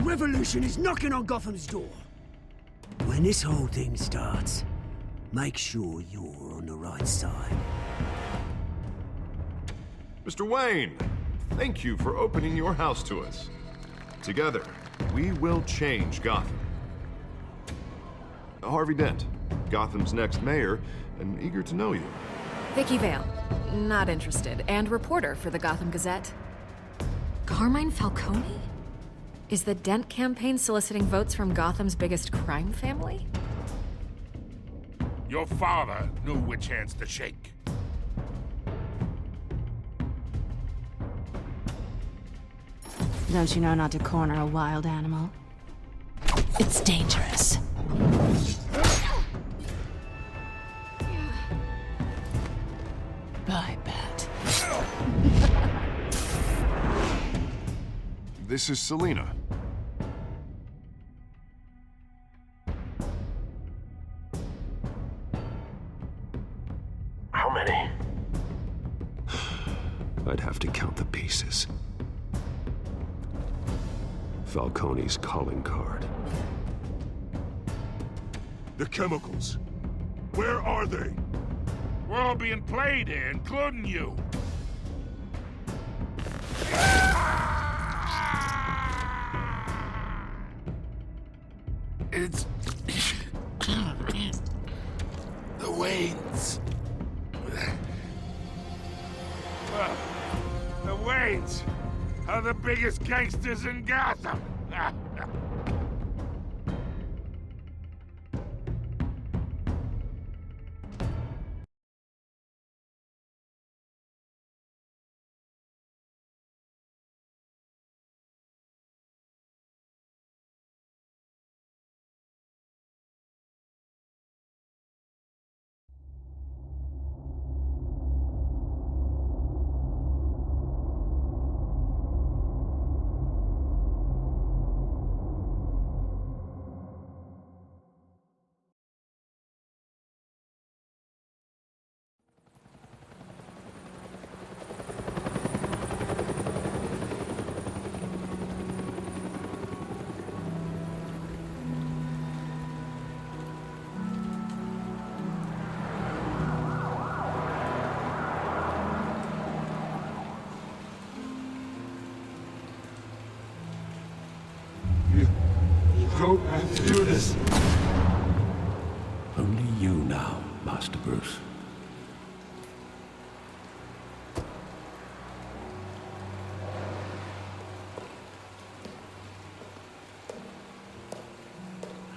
revolution is knocking on Gotham's door. When this whole thing starts, make sure you're on the right side. Mr. Wayne, thank you for opening your house to us. Together, we will change Gotham. Harvey Dent, Gotham's next mayor, and eager to know you. Vicky Vale, not interested, and reporter for the Gotham Gazette. Carmine Falcone? Is the Dent campaign soliciting votes from Gotham's biggest crime family? Your father knew which hands to shake. Don't you know not to corner a wild animal? It's dangerous. Bye, Bat. This is Selina. How many? I'd have to count the pieces. Falcone's calling card. The chemicals. Where are they? We're all being played here, including you. It's... the Waynes. Well, the Waynes are the biggest gangsters in Gotham. Don't have to do this. Only you now, Master Bruce.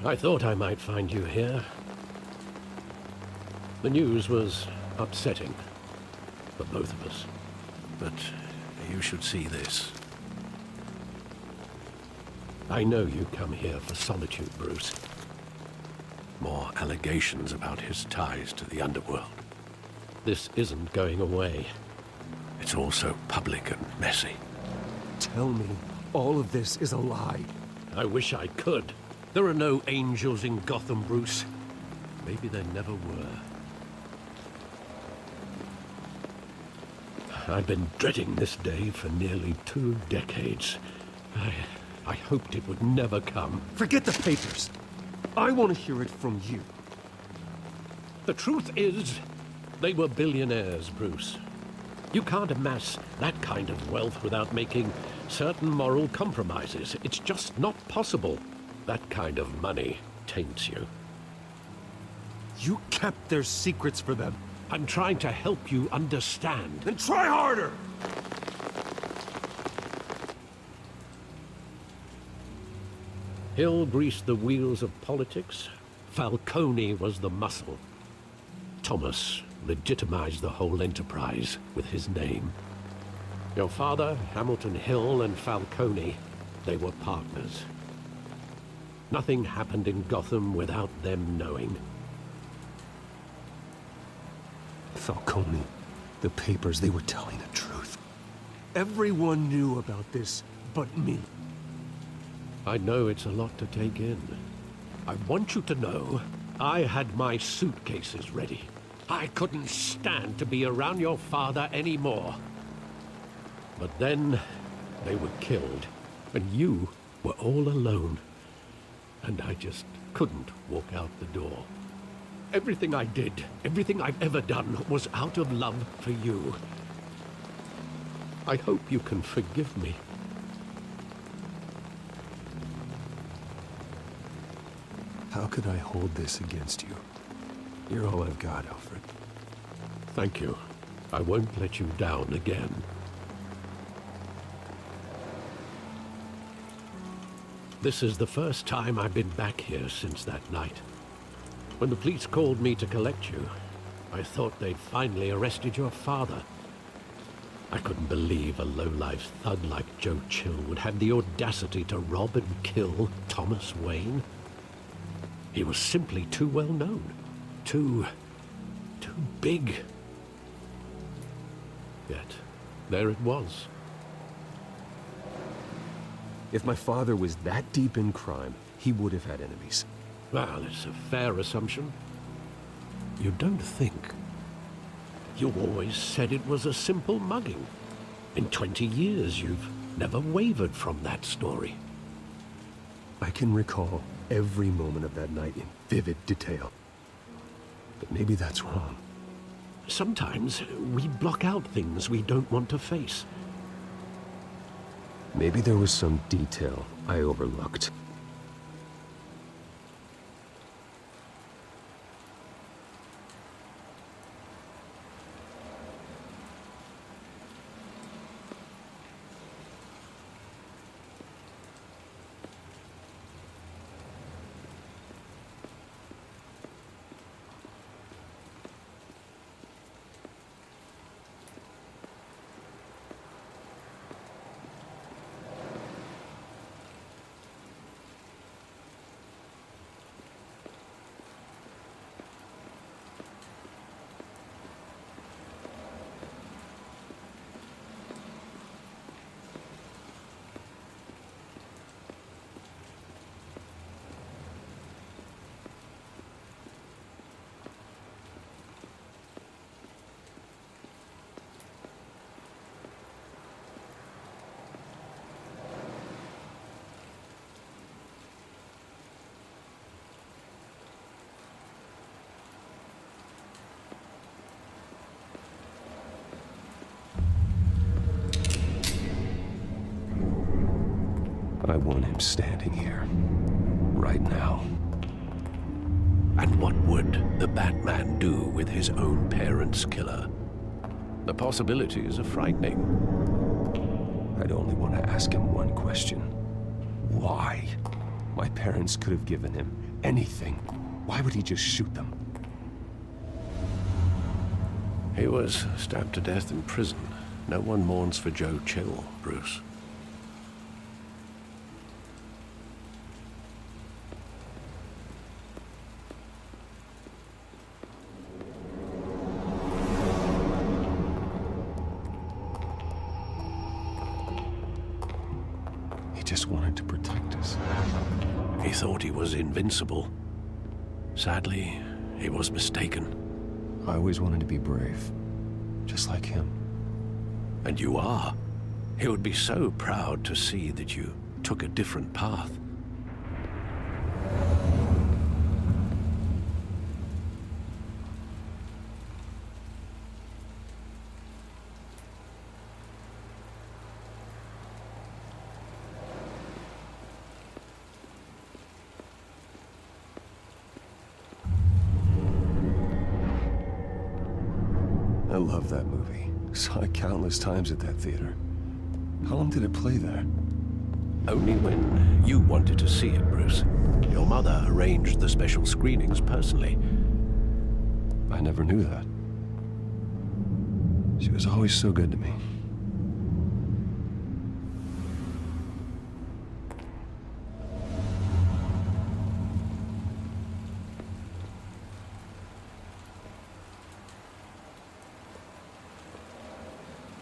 I thought I might find you here. The news was upsetting for both of us. But you should see this. I know you come here for solitude, Bruce. More allegations about his ties to the underworld. This isn't going away. It's also public and messy. Tell me, all of this is a lie. I wish I could. There are no angels in Gotham, Bruce. Maybe there never were. I've been dreading this day for nearly 2 decades. I hoped it would never come. Forget the papers. I want to hear it from you. The truth is, they were billionaires, Bruce. You can't amass that kind of wealth without making certain moral compromises. It's just not possible. That kind of money taints you. You kept their secrets for them. I'm trying to help you understand. Then try harder! Hill greased the wheels of politics. Falcone was the muscle. Thomas legitimized the whole enterprise with his name. Your father, Hamilton Hill, and Falcone, they were partners. Nothing happened in Gotham without them knowing. Falcone, the papers, they were telling the truth. Everyone knew about this but me. I know it's a lot to take in. I want you to know I had my suitcases ready. I couldn't stand to be around your father anymore. But then they were killed, and you were all alone, and I just couldn't walk out the door. Everything I did, everything I've ever done, was out of love for you. I hope you can forgive me. How could I hold this against you? You're all I've got, Alfred. Thank you. I won't let you down again. This is the first time I've been back here since that night. When the police called me to collect you, I thought they'd finally arrested your father. I couldn't believe a low-life thug like Joe Chill would have the audacity to rob and kill Thomas Wayne. He was simply too well known. Too big. Yet, there it was. If my father was that deep in crime, he would have had enemies. Well, it's a fair assumption. You don't think? You always said it was a simple mugging. In 20 years, you've never wavered from that story. I can recall every moment of that night in vivid detail. But maybe that's wrong. Sometimes we block out things we don't want to face. Maybe there was some detail I overlooked. I want him standing here, right now. And what would the Batman do with his own parents' killer? The possibilities are frightening. I'd only want to ask him one question. Why? My parents could have given him anything. Why would he just shoot them? He was stabbed to death in prison. No one mourns for Joe Chill, Bruce. Just wanted to protect us. He thought he was invincible. Sadly, he was mistaken. I always wanted to be brave, just like him. And you are. He would be so proud to see that you took a different path. I love that movie. Saw it countless times at that theater. How long did it play there? Only when you wanted to see it, Bruce. Your mother arranged the special screenings personally. I never knew that. She was always so good to me.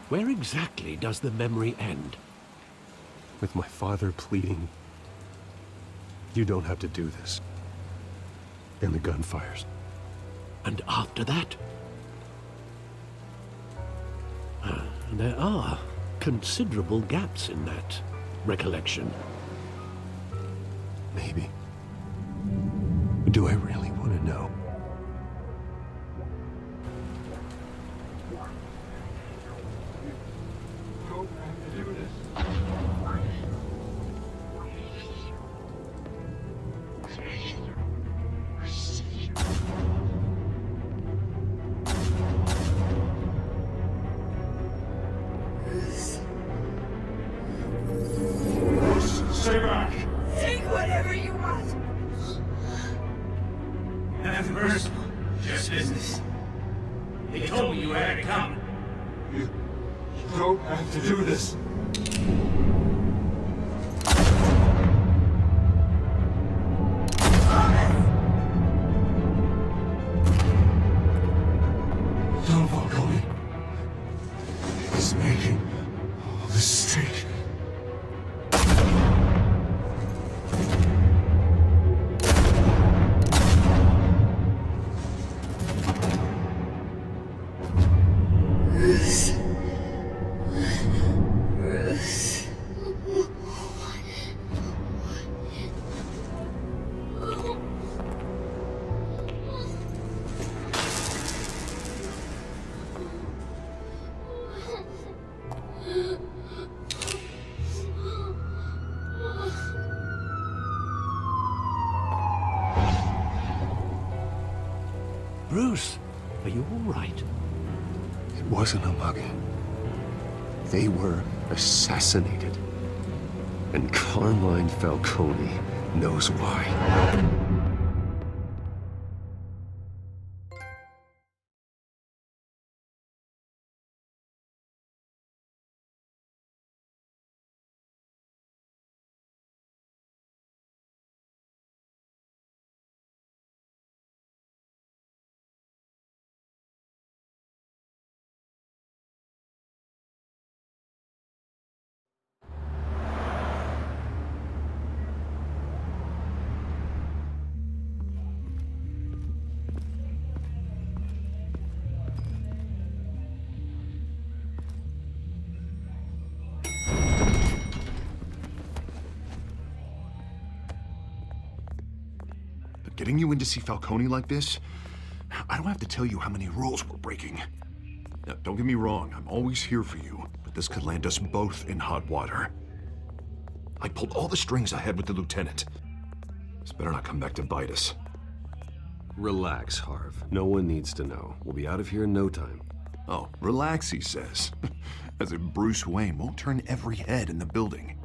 Where exactly does the memory end? With my father pleading, "You don't have to do this." And the gun fires. And after that? There are considerable gaps in that recollection. Maybe. Do I really want to know? Stay back! Take whatever you want. Nothing personal, just business. They told me you had it coming. You don't have to do this. Don Falcone is making a mistake. Bruce, are you all right? It wasn't a mugging. They were assassinated. And Carmine Falcone knows why. Getting you in to see Falcone like this? I don't have to tell you how many rules we're breaking. Now, don't get me wrong, I'm always here for you, but this could land us both in hot water. I pulled all the strings I had with the lieutenant. This better not come back to bite us. Relax, Harv. No one needs to know. We'll be out of here in no time. Oh, relax, he says. As if Bruce Wayne won't turn every head in the building.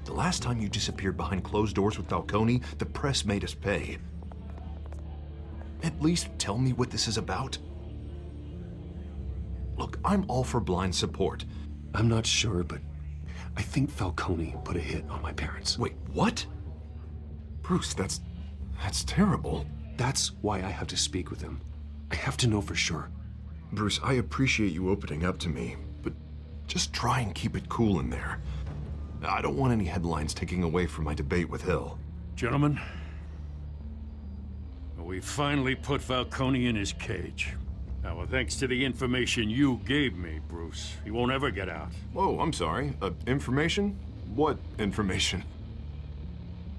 The last time you disappeared behind closed doors with Falcone, the press made us pay. At least tell me what this is about. Look, I'm all for blind support. I'm not sure, but I think Falcone put a hit on my parents. Wait, what? Bruce, that's terrible. That's why I have to speak with him. I have to know for sure. Bruce, I appreciate you opening up to me, but just try and keep it cool in there. I don't want any headlines taking away from my debate with Hill. Gentlemen, we finally put Falcone in his cage. Now, thanks to the information you gave me, Bruce, he won't ever get out. Whoa, I'm sorry. Information? What information?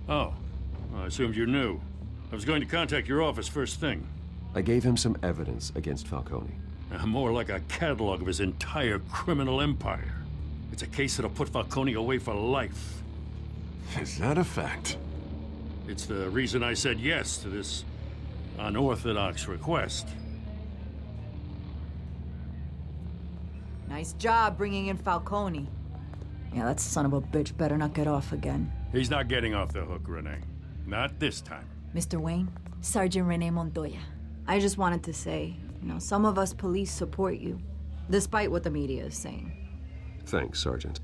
Oh, well, I assumed you knew. I was going to contact your office first thing. I gave him some evidence against Falcone. More like a catalog of his entire criminal empire. It's a case that'll put Falcone away for life. Is that a fact? It's the reason I said yes to this unorthodox request. Nice job bringing in Falcone. Yeah, that son of a bitch better not get off again. He's not getting off the hook, Renee. Not this time. Mr. Wayne, Sergeant Renee Montoya. I just wanted to say, some of us police support you, despite what the media is saying. Thanks, Sergeant.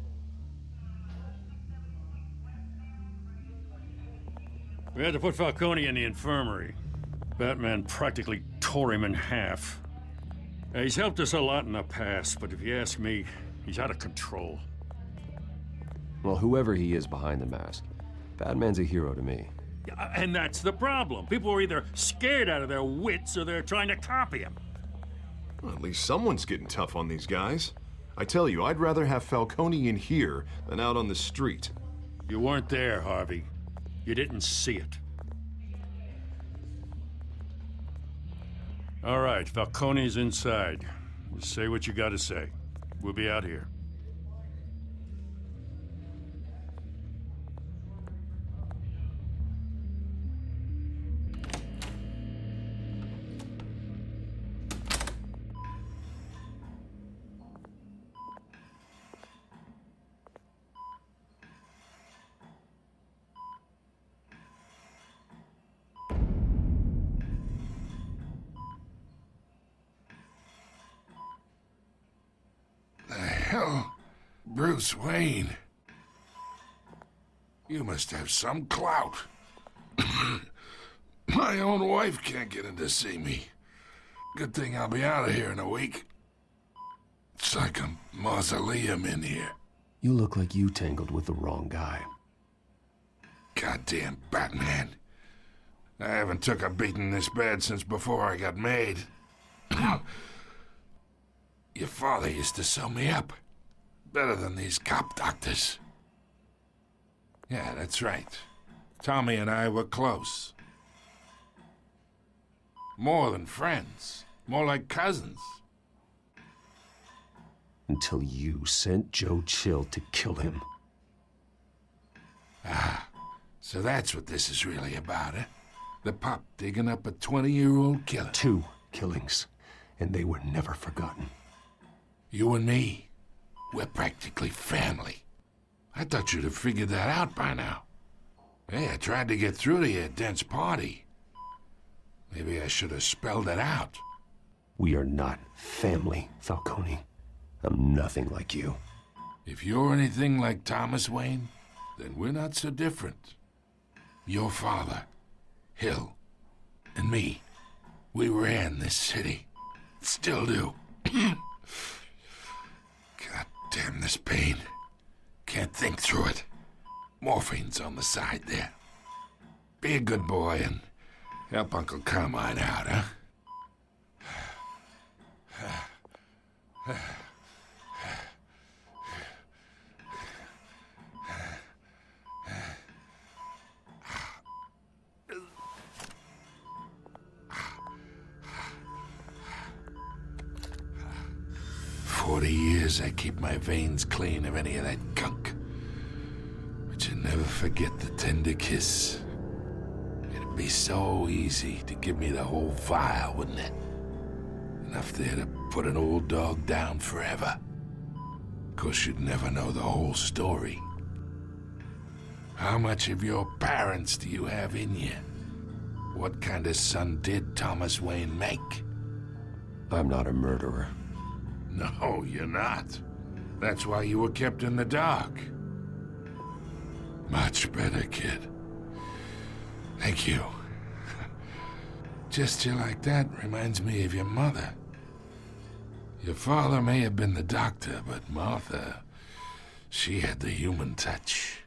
We had to put Falcone in the infirmary. Batman practically tore him in half. He's helped us a lot in the past, but if you ask me, he's out of control. Well, whoever he is behind the mask, Batman's a hero to me. And that's the problem. People are either scared out of their wits or they're trying to copy him. Well, at least someone's getting tough on these guys. I tell you, I'd rather have Falcone in here than out on the street. You weren't there, Harvey. You didn't see it. All right, Falcone's inside. Just say what you gotta say. We'll be out here. Hell, Bruce Wayne. You must have some clout. My own wife can't get in to see me. Good thing I'll be out of here in a week. It's like a mausoleum in here. You look like you tangled with the wrong guy. Goddamn Batman. I haven't took a beating this bad since before I got made. Your father used to sew me up. Better than these cop doctors. Yeah, that's right. Tommy and I were close. More than friends. More like cousins. Until you sent Joe Chill to kill him. Ah, so that's what this is really about, eh? The pup digging up a 20-year-old killer. 2 killings, and they were never forgotten. You and me, we're practically family. I thought you'd have figured that out by now. Hey, I tried to get through to your dense party. Maybe I should have spelled it out. We are not family, Falcone. I'm nothing like you. If you're anything like Thomas Wayne, then we're not so different. Your father, Hill, and me, we ran this city. Still do. God damn this pain. Can't think through it. Morphine's on the side there. Be a good boy and help Uncle Carmine out, huh? 40 years I keep my veins clean of any of that gunk. But you never forget the tender kiss. It'd be so easy to give me the whole vial, wouldn't it? Enough there to put an old dog down forever. Of course, you'd never know the whole story. How much of your parents do you have in you? What kind of son did Thomas Wayne make? I'm not a murderer. No, you're not. That's why you were kept in the dark. Much better, kid. Thank you. Gesture like that reminds me of your mother. Your father may have been the doctor, but Martha, she had the human touch.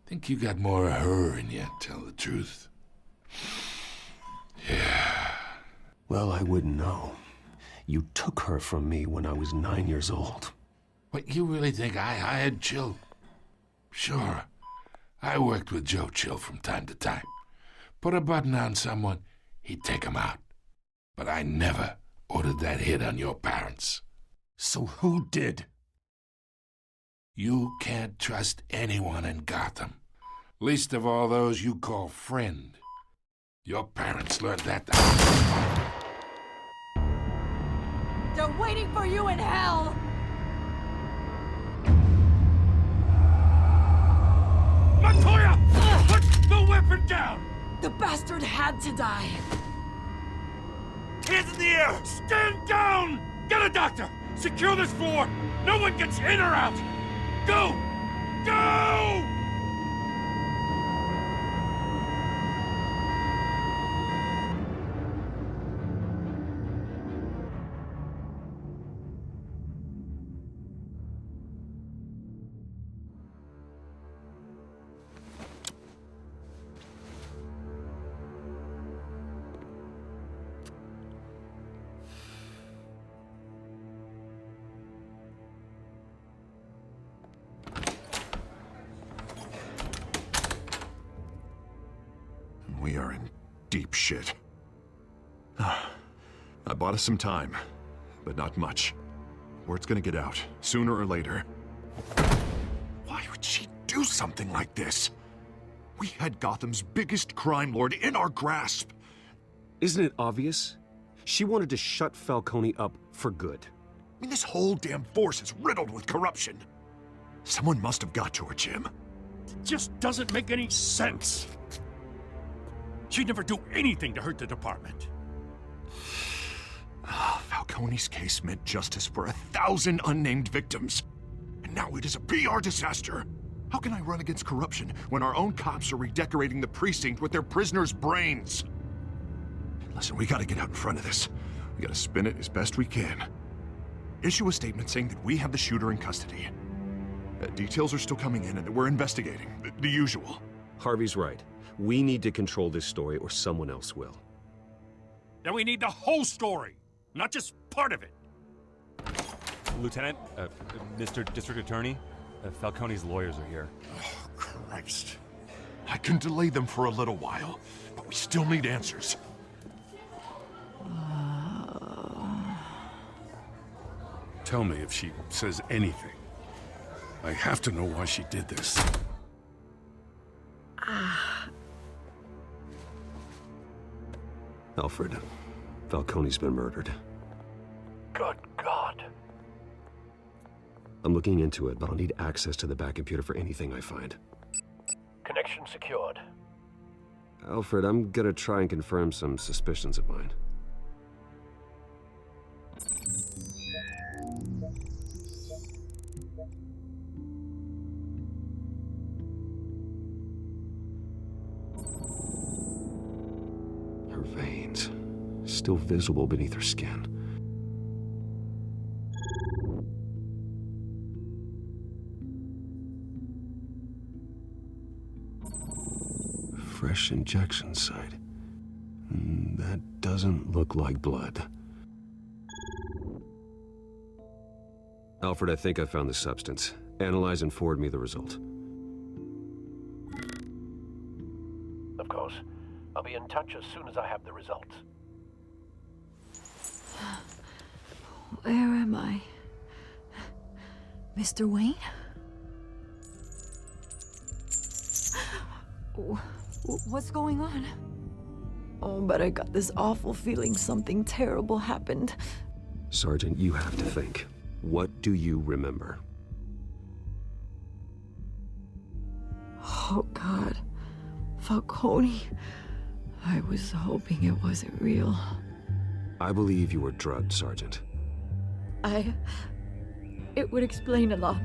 Think you got more of her in you, tell the truth. Yeah. Well, I wouldn't know. You took her from me when I was 9 years old. What, you really think I hired Chill? Sure. I worked with Joe Chill from time to time. Put a button on someone, he'd take him out. But I never ordered that hit on your parents. So who did? You can't trust anyone in Gotham. Least of all those you call friend. Your parents learned that. They're waiting for you in hell! Montoya! Put the weapon down! The bastard had to die. Hands in the air! Stand down! Get a doctor! Secure this floor! No one gets in or out! Go! Go! shit. I bought us some time, but not much. Word's gonna get out, sooner or later. Why would she do something like this? We had Gotham's biggest crime lord in our grasp. Isn't it obvious? She wanted to shut Falcone up for good. I mean, this whole damn force is riddled with corruption. Someone must have got to her, Jim. It just doesn't make any sense. She'd never do anything to hurt the department. Falcone's case meant justice for 1,000 unnamed victims. And now it is a PR disaster. How can I run against corruption when our own cops are redecorating the precinct with their prisoners' brains? Listen, we gotta get out in front of this. We gotta spin it as best we can. Issue a statement saying that we have the shooter in custody. Details are still coming in and that we're investigating. The usual. Harvey's right. We need to control this story or someone else will. Then we need the whole story, not just part of it. Lieutenant, Mr. District Attorney, Falcone's lawyers are here. Oh, Christ. I can delay them for a little while, but we still need answers. Tell me if she says anything. I have to know why she did this. Alfred, Falcone's been murdered. Good God. I'm looking into it, but I'll need access to the back computer for anything I find. Connection secured. Alfred, I'm gonna try and confirm some suspicions of mine. Her veins, still visible beneath her skin. Fresh injection site. That doesn't look like blood. Alfred, I think I found the substance. Analyze and forward me the result. Of course. I'll be in touch as soon as I have the results. Where am I? Mr. Wayne? What's going on? Oh, but I got this awful feeling something terrible happened. Sergeant, you have to think. What do you remember? Oh, God. Falcone. I was hoping it wasn't real. I believe you were drugged, Sergeant. It would explain a lot.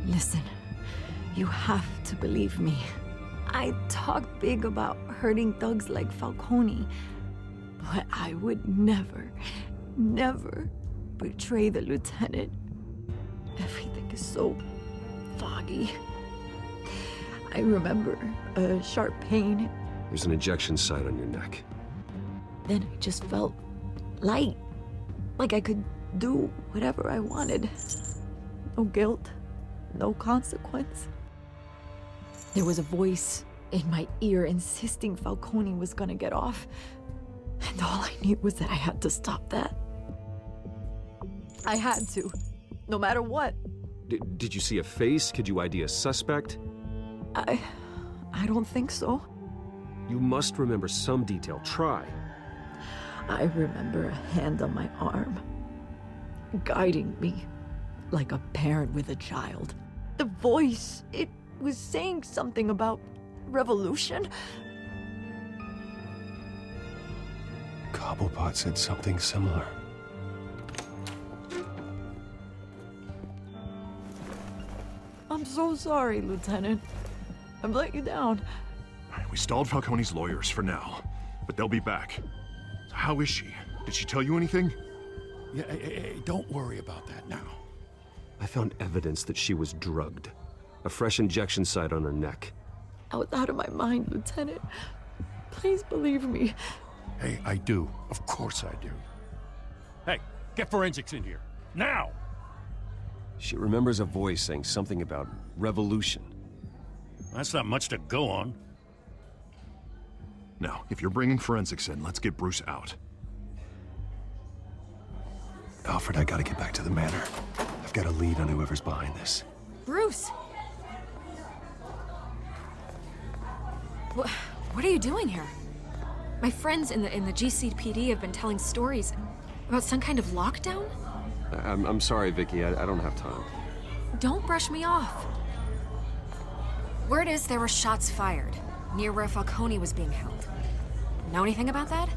Listen, you have to believe me. I talk big about hurting thugs like Falcone, but I would never, never betray the lieutenant. Everything is so foggy. I remember a sharp pain. There's an injection site on your neck. Then I just felt light, like I could do whatever I wanted. No guilt, no consequence. There was a voice in my ear insisting Falcone was gonna get off. And all I knew was that I had to stop that. I had to, no matter what. Did you see a face? Could you ID a suspect? I don't think so. You must remember some detail. Try. I remember a hand on my arm, guiding me like a parent with a child. The voice, it was saying something about revolution. Cobblepot said something similar. I'm so sorry, Lieutenant. I've let you down. We stalled Falcone's lawyers for now, but they'll be back. So how is she? Did she tell you anything? Yeah, hey, don't worry about that now. I found evidence that she was drugged. A fresh injection site on her neck. I was out of my mind, Lieutenant. Please believe me. Hey, I do. Of course I do. Hey, get forensics in here. Now! She remembers a voice saying something about revolution. That's not much to go on. Now, if you're bringing forensics in, let's get Bruce out. Alfred, I gotta get back to the manor. I've got a lead on whoever's behind this. Bruce! What are you doing here? My friends in the GCPD have been telling stories about some kind of lockdown? I'm sorry, Vicky. I don't have time. Don't brush me off. Word is there were shots fired near where Falcone was being held. Know anything about that?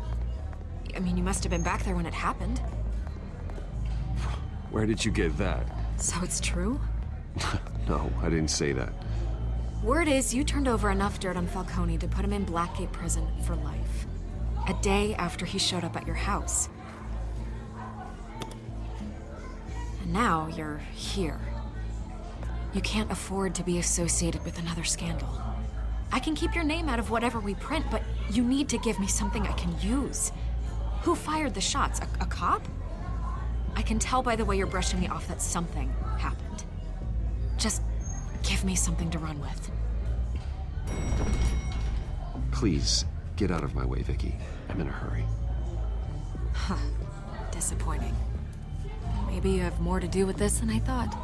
I mean, you must have been back there when it happened. Where did you get that? So it's true? No, I didn't say that. Word is you turned over enough dirt on Falcone to put him in Blackgate Prison for life. A day after he showed up at your house. And now you're here. You can't afford to be associated with another scandal. I can keep your name out of whatever we print, but you need to give me something I can use. Who fired the shots? A cop? I can tell by the way you're brushing me off that something happened. Just give me something to run with. Please, get out of my way, Vicky. I'm in a hurry. Huh. Disappointing. Maybe you have more to do with this than I thought.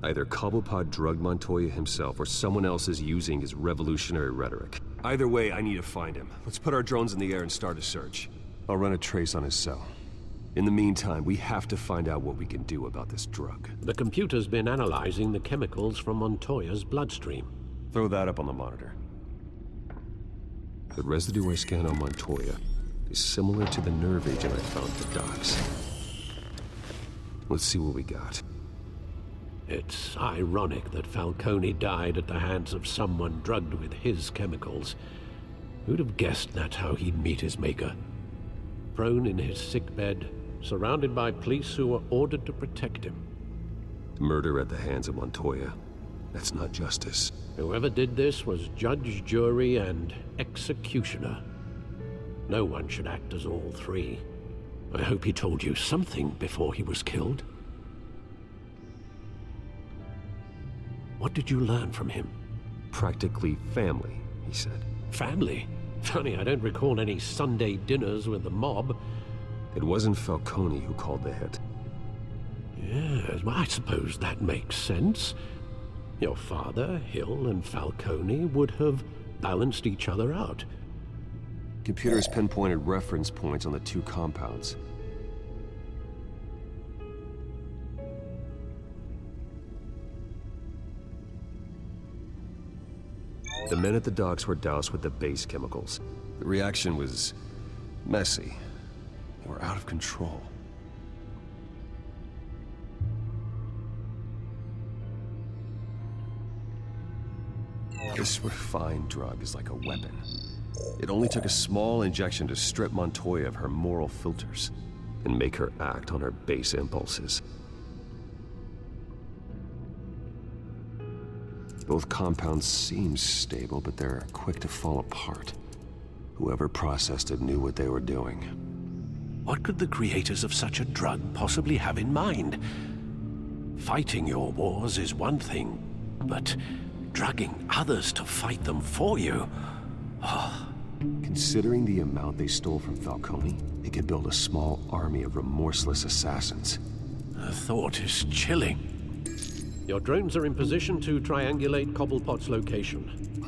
Either Cobblepot drugged Montoya himself, or someone else is using his revolutionary rhetoric. Either way, I need to find him. Let's put our drones in the air and start a search. I'll run a trace on his cell. In the meantime, we have to find out what we can do about this drug. The computer's been analyzing the chemicals from Montoya's bloodstream. Throw that up on the monitor. The residue I scanned on Montoya is similar to the nerve agent I found at the docks. Let's see what we got. It's ironic that Falcone died at the hands of someone drugged with his chemicals. Who'd have guessed that's how he'd meet his maker? Prone in his sickbed, surrounded by police who were ordered to protect him. Murder at the hands of Montoya. That's not justice. Whoever did this was judge, jury, and executioner. No one should act as all three. I hope he told you something before he was killed. What did you learn from him? Practically family, he said. Family? Funny, I don't recall any Sunday dinners with the mob. It wasn't Falcone who called the hit. Yes, well, I suppose that makes sense. Your father, Hill, and Falcone would have balanced each other out. Computers pinpointed reference points on the two compounds. The men at the docks were doused with the base chemicals. The reaction was messy. They were out of control. This refined drug is like a weapon. It only took a small injection to strip Montoya of her moral filters and make her act on her base impulses. Both compounds seem stable, but they're quick to fall apart. Whoever processed it knew what they were doing. What could the creators of such a drug possibly have in mind? Fighting your wars is one thing, but drugging others to fight them for you? Oh. Considering the amount they stole from Falcone, they could build a small army of remorseless assassins. The thought is chilling. Your drones are in position to triangulate Cobblepot's location.